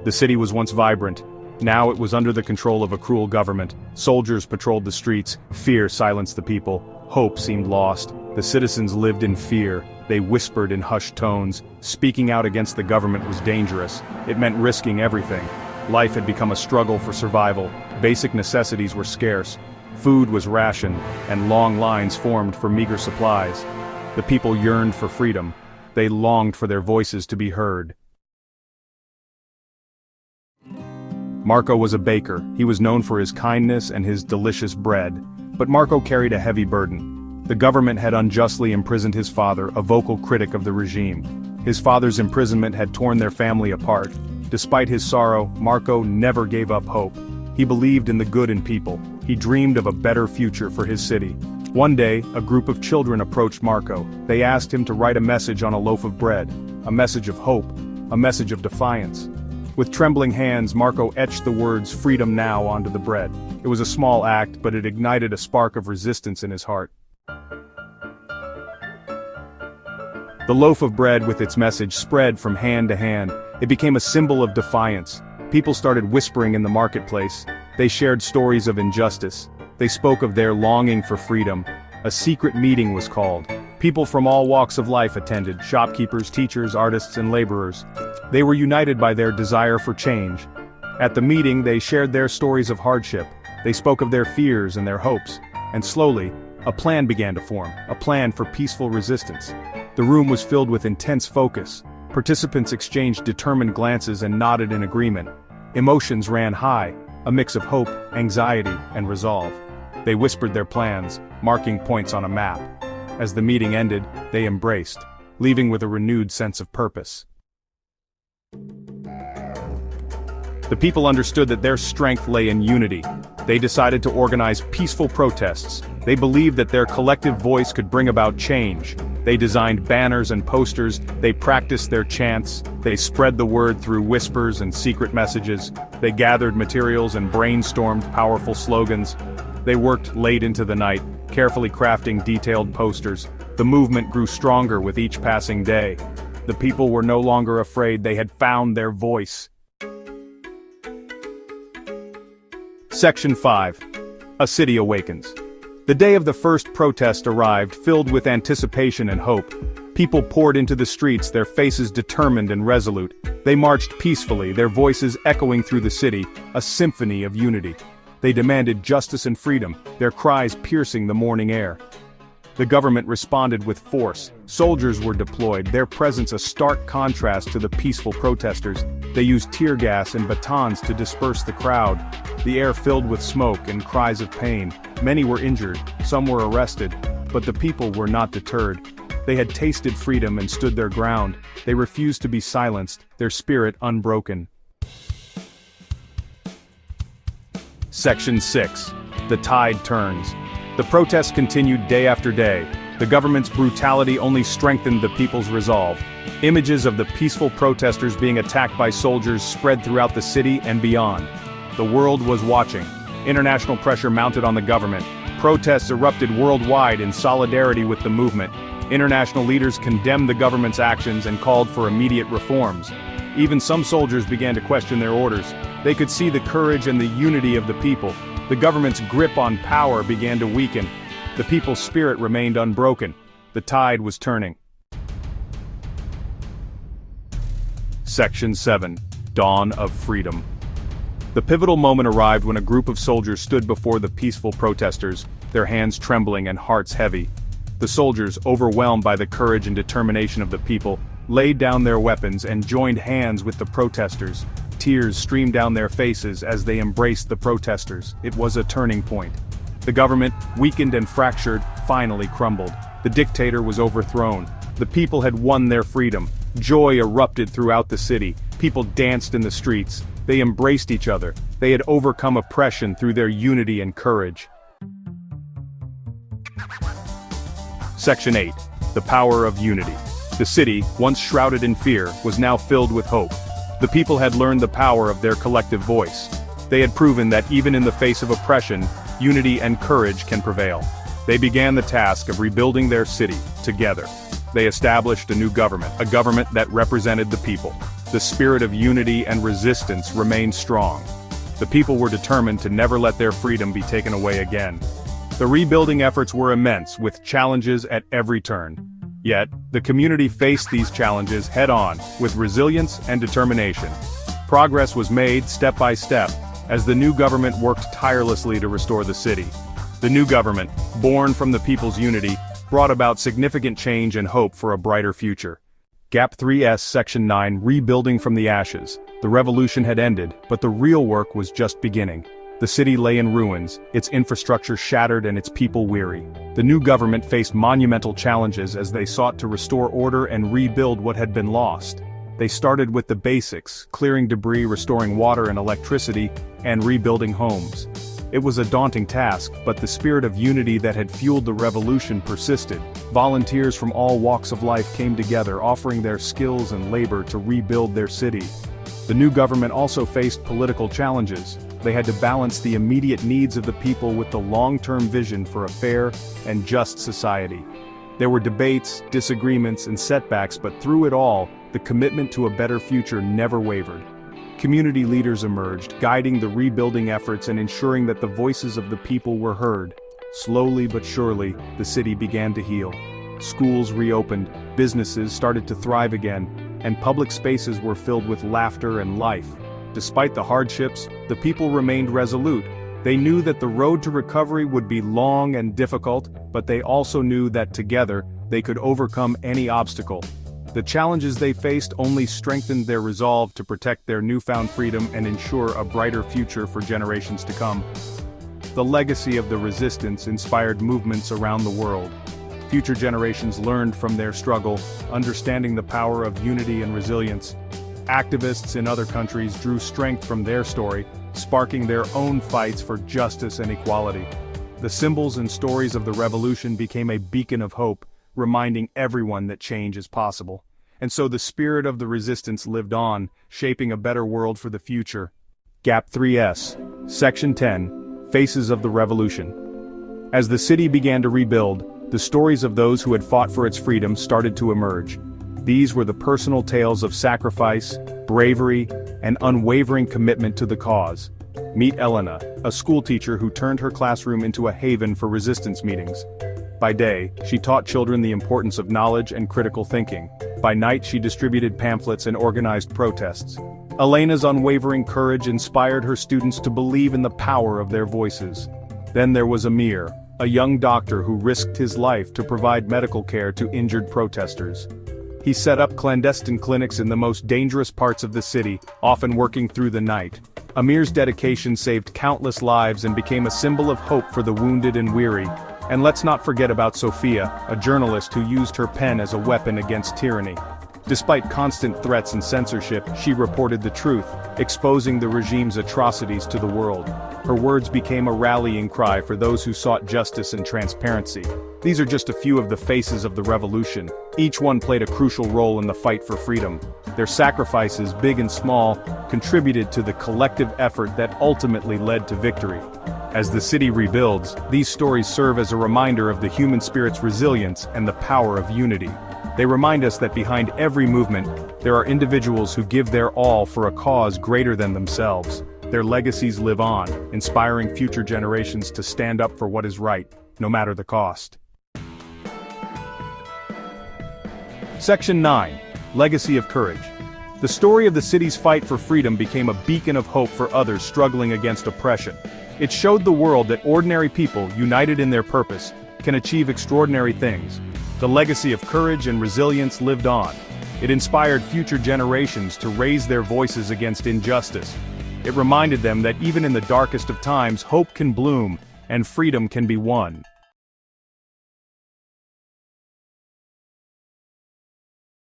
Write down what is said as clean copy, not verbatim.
The city was once vibrant. Now it was under the control of a cruel government. Soldiers patrolled the streets, fear silenced the people, hope seemed lost. The citizens lived in fear, they whispered in hushed tones. Speaking out against the government was dangerous. It meant risking everything. Life had become a struggle for survival. Basic necessities were scarce. Food was rationed, and long lines formed for meager supplies. The people yearned for freedom. They longed for their voices to be heard. Marco was a baker. He was known for his kindness and his delicious bread. But Marco carried a heavy burden. The government had unjustly imprisoned his father, a vocal critic of the regime. His father's imprisonment had torn their family apart. Despite his sorrow, Marco never gave up hope. He believed in the good in people. He dreamed of a better future for his city. One day, a group of children approached Marco. They asked him to write a message on a loaf of bread. A message of hope. A message of defiance. With trembling hands, Marco etched the words "Freedom Now" onto the bread. It was a small act, but it ignited a spark of resistance in his heart. The loaf of bread with its message spread from hand to hand. It became a symbol of defiance. People started whispering in the marketplace. They shared stories of injustice. They spoke of their longing for freedom. A secret meeting was called. People from all walks of life attended: shopkeepers, teachers, artists, and laborers. They were united by their desire for change. At the meeting, they shared their stories of hardship. They spoke of their fears and their hopes. And slowly, a plan began to form, a plan for peaceful resistance. The room was filled with intense focus. Participants exchanged determined glances and nodded in agreement. Emotions ran high, a mix of hope, anxiety, and resolve. They whispered their plans, marking points on a map. As the meeting ended, they embraced, leaving with a renewed sense of purpose. The people understood that their strength lay in unity. They decided to organize peaceful protests. They believed that their collective voice could bring about change. They designed banners and posters. They practiced their chants. They spread the word through whispers and secret messages. They gathered materials and brainstormed powerful slogans. They worked late into the night, carefully crafting detailed posters. The movement grew stronger with each passing day. The people were no longer afraid. They had found their voice. Section 5. A City Awakens. The day of the first protest arrived, filled with anticipation and hope. People poured into the streets, their faces determined and resolute. They marched peacefully, their voices echoing through the city, a symphony of unity. They demanded justice and freedom, their cries piercing the morning air. The government responded with force. Soldiers were deployed, their presence a stark contrast to the peaceful protesters. They used tear gas and batons to disperse the crowd. The air filled with smoke and cries of pain. Many were injured, some were arrested, but the people were not deterred. They had tasted freedom and stood their ground. They refused to be silenced, their spirit unbroken. Section 6. The Tide Turns. The protests continued day after day. The government's brutality only strengthened the people's resolve. Images of the peaceful protesters being attacked by soldiers spread throughout the city and beyond. The world was watching. International pressure mounted on the government. Protests erupted worldwide in solidarity with the movement. International leaders condemned the government's actions and called for immediate reforms. Even some soldiers began to question their orders. They could see the courage and the unity of the people. The government's grip on power began to weaken. The people's spirit remained unbroken. The tide was turning. Section 7. Dawn of Freedom. The pivotal moment arrived when a group of soldiers stood before the peaceful protesters, their hands trembling and hearts heavy. The soldiers, overwhelmed by the courage and determination of the people, laid down their weapons and joined hands with the protesters. Tears streamed down their faces as they embraced the protesters. It was a turning point. The government, weakened and fractured, finally crumbled. The dictator was overthrown. The people had won their freedom. Joy erupted throughout the city. People danced in the streets. They embraced each other. They had overcome oppression through their unity and courage. Section 8. The Power of Unity. The city, once shrouded in fear, was now filled with hope. The people had learned the power of their collective voice. They had proven that even in the face of oppression, unity and courage can prevail. They began the task of rebuilding their city, together. They established a new government, a government that represented the people. the spirit of unity and resistance remained strong. The people were determined to never let their freedom be taken away again. The rebuilding efforts were immense, with challenges at every turn. Yet, the community faced these challenges head-on, with resilience and determination. Progress was made step by step, as the new government worked tirelessly to restore the city. The new government, born from the people's unity, brought about significant change and hope for a brighter future. GAP 3S Section 9 Rebuilding from the Ashes. The revolution had ended, but the real work was just beginning. The city lay in ruins, its infrastructure shattered and its people weary. The new government faced monumental challenges as they sought to restore order and rebuild what had been lost. They started with the basics, clearing debris, restoring water and electricity, and rebuilding homes. It was a daunting task, but the spirit of unity that had fueled the revolution persisted. Volunteers from all walks of life came together, offering their skills and labor to rebuild their city. The new government also faced political challenges. They had to balance the immediate needs of the people with the long-term vision for a fair and just society. There were debates, disagreements, and setbacks, but through it all, the commitment to a better future never wavered. Community leaders emerged, guiding the rebuilding efforts and ensuring that the voices of the people were heard. Slowly but surely, the city began to heal. Schools reopened, businesses started to thrive again, and public spaces were filled with laughter and life. Despite the hardships, the people remained resolute. They knew that the road to recovery would be long and difficult, but they also knew that together, they could overcome any obstacle. The challenges they faced only strengthened their resolve to protect their newfound freedom and ensure a brighter future for generations to come. The legacy of the resistance inspired movements around the world. Future generations learned from their struggle, understanding the power of unity and resilience. Activists in other countries drew strength from their story, sparking their own fights for justice and equality. The symbols and stories of the revolution became a beacon of hope, reminding everyone that change is possible. And so the spirit of the resistance lived on, shaping a better world for the future. GAP 3S, Section 10, Faces of the Revolution. As the city began to rebuild, the stories of those who had fought for its freedom started to emerge. These were the personal tales of sacrifice, bravery, and unwavering commitment to the cause. Meet Elena, a schoolteacher who turned her classroom into a haven for resistance meetings. By day, she taught children the importance of knowledge and critical thinking. By night, she distributed pamphlets and organized protests. Elena's unwavering courage inspired her students to believe in the power of their voices. Then there was Amir, a young doctor who risked his life to provide medical care to injured protesters. He set up clandestine clinics in the most dangerous parts of the city, often working through the night. Amir's dedication saved countless lives and became a symbol of hope for the wounded and weary. And let's not forget about Sophia, a journalist who used her pen as a weapon against tyranny. Despite constant threats and censorship, she reported the truth, exposing the regime's atrocities to the world. Her words became a rallying cry for those who sought justice and transparency. These are just a few of the faces of the revolution. Each one played a crucial role in the fight for freedom. Their sacrifices, big and small, contributed to the collective effort that ultimately led to victory. As the city rebuilds, these stories serve as a reminder of the human spirit's resilience and the power of unity. They remind us that behind every movement, there are individuals who give their all for a cause greater than themselves. Their legacies live on, inspiring future generations to stand up for what is right, no matter the cost. Section 9. Legacy of Courage. The story of the city's fight for freedom became a beacon of hope for others struggling against oppression. It showed the world that ordinary people, united in their purpose, can achieve extraordinary things. The legacy of courage and resilience lived on. It inspired future generations to raise their voices against injustice. It reminded them that even in the darkest of times, hope can bloom, and freedom can be won.